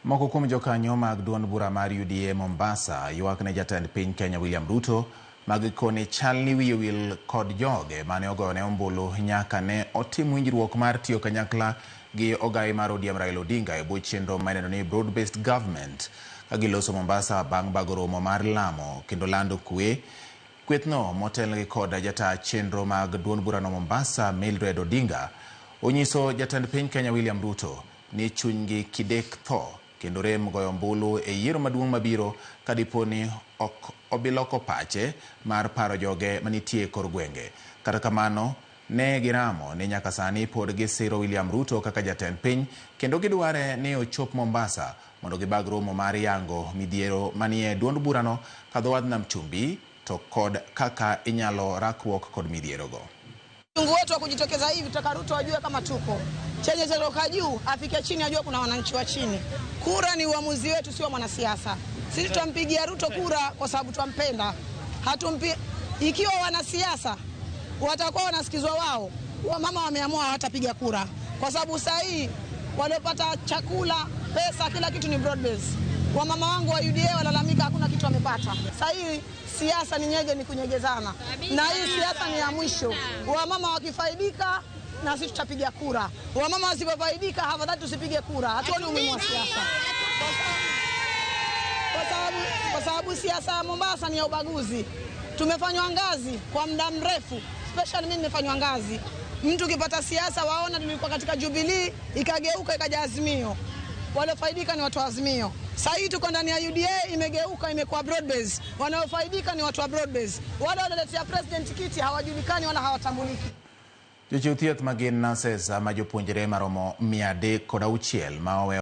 Moko kuom jokanyo mag duond bura mar UDA Mombasa ywak ne jatend piny Kenya William Ruto mag kone chalni wiye wil kod joge mane ogone ombulu nyaka ne otim winjruok mar tiyo kanyakla gi ogai mar ODM Raila Odinga e bwo chenro maneno ni broad based government. Kagiloso Mombasa bang' bago romo mar lamo kendo lando kwethno motel gi kod jata chenro mag duond bura no Mombasa Mildred Odinga onyiso jatend piny Kenya William Ruto ni chunygi kidek tho kendo rem goyo ombulu e yiero maduong' mabiro kadiponi ok obiloko pache mar paro joge manitie kor gwenge. Kata kamano ne giramo ni nyaka sani pod gisiro William Ruto kaka jatend piny kendo gidware ni ochop Mombasa mondo gibag romo mar yango midhiero manie duond burano kadho wadh Nam Chumbi to kod kaka inyalo rakruok kod midhierogo. Mungu wetu wa kujitokeza hivi tutaka Ruto ajue kama tuko. Chenye zeroka juu afike chini ajue kuna wananchi wa chini. Kura ni uamuzi wetu, sio mwanasiasa. Sisi tutampigia Ruto kura kwa sababu tumpenda. Ikiwa wanasiasa watakuwa wanasikizwa wao, wamama wameamua hawatapiga kura. Kwa sababu sasa hii waliopata chakula, pesa, kila kitu ni broad base. Wamama wangu wa UDA walalamika hakuna kitu wamepata. Sasa hii siasa ni nyege, ni kunyegezana. Na hii siasa ni ya mwisho. Wamama wakifaidika na sisi tutapiga kura. Wamama wasipofaidika hafadhali tusipige kura. Hatuoni umuhimu wa siasa. Kwa sababu siasa ya Mombasa ni ya ubaguzi. Tumefanywa ngazi kwa muda mrefu. Especially mimi nimefanywa ngazi. Mtu ukipata siasa waona tulikuwa katika Jubilee ikageuka ikaja Azimio. Waliofaidika ni watu wa Azimio. Sasa hii tuko ndani ya UDA imegeuka imekuwa broad base. Wanaofaidika ni watu wa broad base. Wale wanaoletea president kiti hawajulikani wala hawatambuliki. Jochiw thieth magin nurses ma jopuonjre maromo 306 maowe